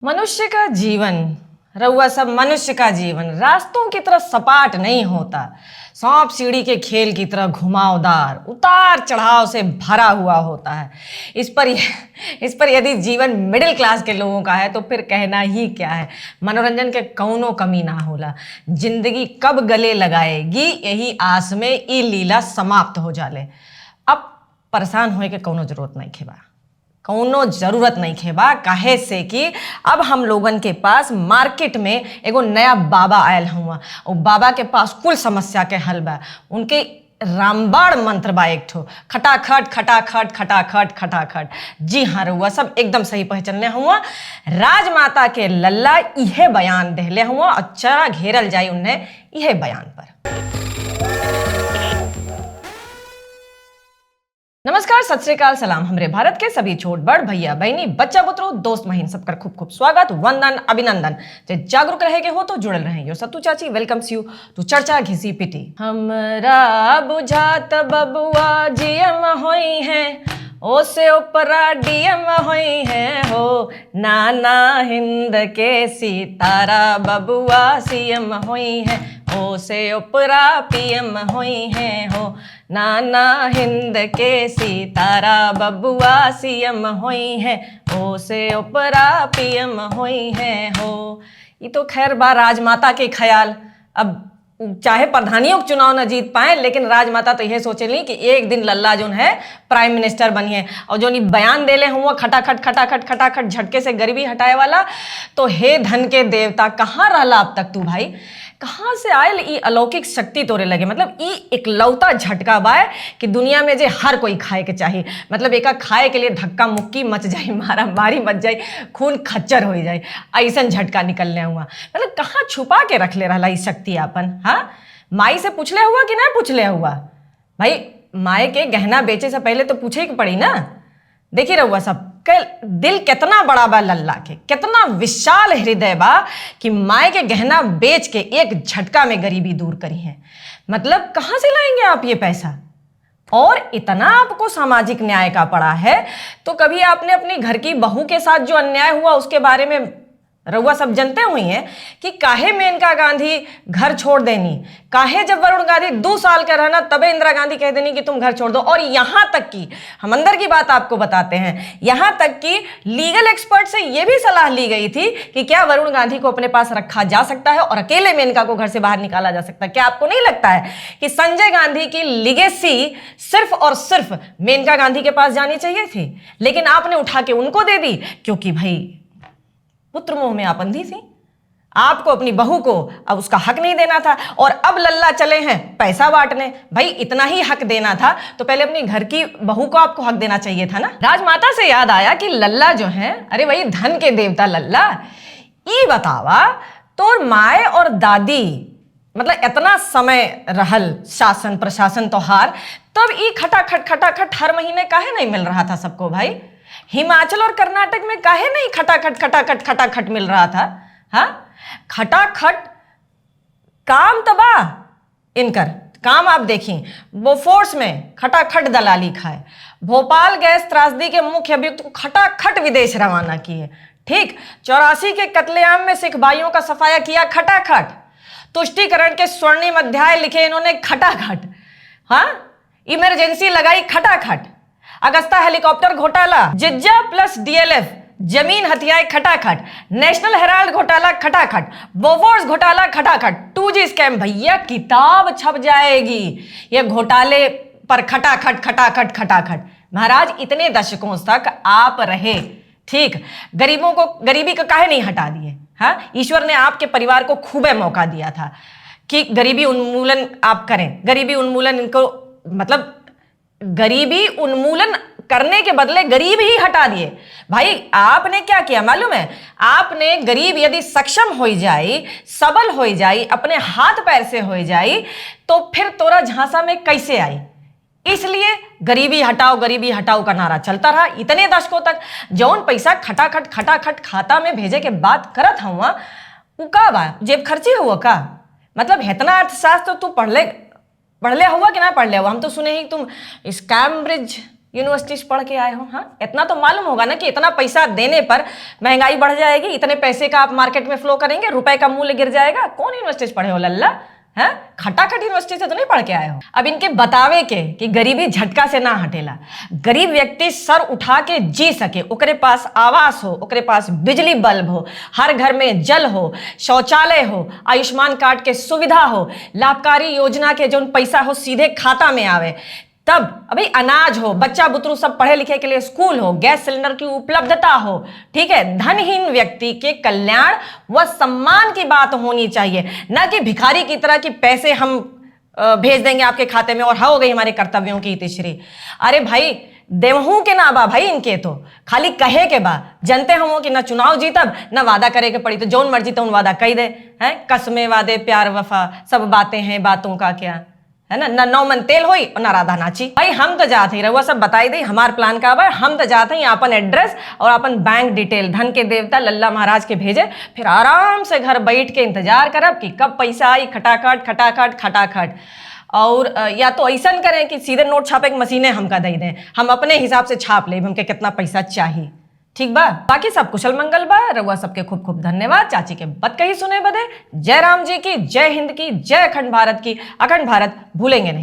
मनुष्य का जीवन रउआ सब मनुष्य का जीवन रास्तों की तरह सपाट नहीं होता। सांप सीढ़ी के खेल की तरह घुमावदार उतार चढ़ाव से भरा हुआ होता है। इस पर यदि जीवन मिडिल क्लास के लोगों का है तो फिर कहना ही क्या है। मनोरंजन के कौनो कमी ना होला। जिंदगी कब गले लगाएगी यही आस में ई लीला समाप्त हो जाले। अब परेशान होए के कौनो जरूरत नहीं खेबा, कौनो जरूरत नहीं खेबा। काहे से कि अब हम लोगन के पास मार्केट में एगो नया बाबा आयल हुआ और बाबा के पास कुल समस्या के हल बा। उनके रामबाण मंत्र बा एक ठो, खटाखट खटाखट खटाखट खटाखट। जी हाँ रउआ सब एकदम सही पहचानले हुआ। राजमाता के लल्ला इहे बयान देहले हुआ और चरा घेरल जाई उन्हें इहे बयान पर। नमस्कार, सत श्री अकाल, सलाम। हमरे भारत के सभी छोट बड़ भैया बहनी बच्चा बुतरो दोस्त महीन सबकर खूब खूब स्वागत, वंदन, अभिनंदन। जे जागरूक रहे के हो तो जुड़ल रहे। यो सत्तू चाची वेलकम्स यू टू चर्चा घिसी पिटी। हमरा बुझात बबुआ जीएम होई है, ओ से ऊपरा डीएम होई है हो। नाना हिंद के सितारा बबुआ सीएम होई है, ओ से ऊपरा पीएम होई है हो। नाना हिंद के सितारा बबुआ सीएम होई है, ओ से ऊपरा पीएम होई है हो। ये तो खैर बा राजमाता के ख्याल। अब चाहे प्रधानियों के चुनाव न जीत पाए लेकिन राजमाता तो यह सोचेली कि एक दिन लल्ला जो है प्राइम मिनिस्टर बनिए। और जो नहीं बयान देले हुआ खटाखट खटाखट खटाखट झटके से गरीबी हटाए वाला, तो हे धन के देवता कहाँ रहला अब तक तू भाई? कहाँ से आयल ई अलौकिक शक्ति तोरे लगे? मतलब ई इकलौता झटका बाय कि दुनिया में जे हर कोई खाए के चाहिए। मतलब एका खाए के लिए धक्का मुक्की मच जाए, मारा मारी मच जाए, खून खच्चर हो जाए, ऐसा झटका निकलने हुआ। मतलब कहाँ छुपा के रख ले रहा ई शक्ति अपन? हाँ, माई से पूछले हुआ कि ना पूछले हुआ? भाई माए के गहना बेचे से पहले तो पूछे ही पड़ी ना। देखिए रहुआ सब दिल कितना बड़ा बा लल्ला के, कितना विशाल हृदय बा कि माए के गहना बेच के एक झटका में गरीबी दूर करी है। मतलब कहाँ से लाएंगे आप ये पैसा? और इतना आपको सामाजिक न्याय का पड़ा है तो कभी आपने अपनी घर की बहू के साथ जो अन्याय हुआ उसके बारे में रउआ सब जनते हुई हैं कि काहे मेनका गांधी घर छोड़ देनी, काहे जब वरुण गांधी 2 साल का रहना तबे इंदिरा गांधी कह देनी कि तुम घर छोड़ दो। और यहां तक कि हम अंदर की बात आपको बताते हैं, यहां तक कि लीगल एक्सपर्ट से यह भी सलाह ली गई थी कि क्या वरुण गांधी को अपने पास रखा जा सकता है और अकेले मेनका को घर से बाहर निकाला जा सकता है? क्या आपको नहीं लगता है कि संजय गांधी की लिगेसी सिर्फ और सिर्फ मेनका गांधी के पास जानी चाहिए थी, लेकिन आपने उठा के उनको दे दी क्योंकि भाई पुत्र मोह में आप अंधी थी। आपको अपनी बहू को अब उसका हक नहीं देना था और अब लल्ला चले हैं पैसा बांटने। भाई इतना ही हक देना था तो पहले अपनी घर की बहू को आपको हक देना चाहिए था ना। राजमाता से याद आया कि लल्ला जो है, अरे वही धन के देवता लल्ला, ये बतावा तो माए और दादी मतलब इतना समय रहल शासन प्रशासन तोहार, तब ई खटाखट खटाखट हर महीने काहे नहीं मिल रहा था सबको? भाई हिमाचल और कर्नाटक में काहे नहीं खटाखट खटाखट खटाखट मिल रहा था? हाँ, खटाखट काम तबा इनकर काम आप देखिए। बोफोर्स में खटाखट दलाली खाए, भोपाल गैस त्रासदी के मुख्य अभियुक्त को खटाखट विदेश रवाना किए। ठीक, 84 के कत्लेआम में सिख भाइयों का सफाया किया खटाखट, तुष्टीकरण के स्वर्णिम अध्याय लिखे इन्होंने खटाखट। हाँ, इमरजेंसी लगाई खटाखट, अगस्ता हेलीकॉप्टर घोटाला, जिज्जा प्लस डीएलएफ जमीन हथियाए खटाखट, नेशनल हेराल्ड घोटाला खटाखट, बोफोर्स घोटाला खटाखट, 2G स्कैम। भैया किताब छप जाएगी ये घोटाले पर खटाखट खटाखट खटाखट। महाराज इतने दशकों तक आप रहे, ठीक, गरीबों को गरीबी को काहे नहीं हटा दिए? हाँ, ईश्वर ने आपके परिवार को खूबे मौका दिया था कि गरीबी उन्मूलन आप करें। गरीबी उन्मूलन इनको मतलब गरीबी उन्मूलन करने के बदले गरीब ही हटा दिए। भाई आपने क्या किया मालूम है? आपने गरीब यदि सक्षम हो जाए, सबल हो जाए, अपने हाथ पैर से हो जाए तो फिर तोरा झांसा में कैसे आई? इसलिए गरीबी हटाओ का नारा चलता रहा इतने दशकों तक। जौन पैसा खटाखट खटाखट खाता में भेजे के बात करत हुआ वो का बा? जेब खर्ची हुआ का? मतलब इतना अर्थशास्त्र तू पढ़ले हुआ कि ना पढ़ले हुआ? हम तो सुने ही तुम कैम्ब्रिज यूनिवर्सिटी से पढ़ के आए हो? हाँ, इतना तो मालूम होगा ना कि इतना पैसा देने पर महंगाई बढ़ जाएगी, इतने पैसे का आप मार्केट में फ्लो करेंगे, रुपए का मूल्य गिर जाएगा। कौन यूनिवर्सिटी से पढ़े हो लल्ला? है खटाखट यूनिवर्सिटी से तो नहीं पढ़ के आए हो। अब इनके बतावे के कि गरीबी झटका से ना हटेला। गरीब व्यक्ति सर उठा के जी सके, ओकरे पास आवास हो, ओकरे पास बिजली बल्ब हो, हर घर में जल हो, शौचालय हो, आयुष्मान कार्ड के सुविधा हो, लाभकारी योजना के जो पैसा हो सीधे खाता में आवे, तब अभी अनाज हो, बच्चा बुतरू सब पढ़े लिखे के लिए स्कूल हो, गैस सिलेंडर की उपलब्धता हो, ठीक है। धनहीन व्यक्ति के कल्याण व सम्मान की बात होनी चाहिए, ना कि भिखारी की तरह कि पैसे हम भेज देंगे आपके खाते में और हो गई हमारे कर्तव्यों की इतिश्री। अरे भाई, देवहू के ना बा भाई, इनके तो खाली कहे के बा। जनते हम कि ना चुनाव जीतब ना वादा करे के पड़ी, तो जौन मर्जी तो वादा कही दे हैं। कसमे वादे प्यार वफा सब बातें हैं, बातों का क्या है ना नौ मन तेल होई और ना राधा नाची। भाई हम तो जाते ही रहुआ सब बताई दे हमार प्लान का बा। हम तो जाते ही अपन एड्रेस और अपन बैंक डिटेल धन के देवता लल्ला महाराज के भेजे, फिर आराम से घर बैठ के इंतजार करब कि कब पैसा आई, खटाखट खटाखट खटाखट। और या तो ऐसा करें कि सीधे नोट छापे की मशीनें हमका दे दें, हम अपने हिसाब से छाप ले हमके कितना पैसा चाहिए, ठीक बा। बाकी सब कुशल मंगल बा। रउआ सबके खूब खूब धन्यवाद चाची के बत कही सुने बदे। जय राम जी की, जय हिंद की, जय अखंड भारत की। अखंड भारत भूलेंगे नहीं।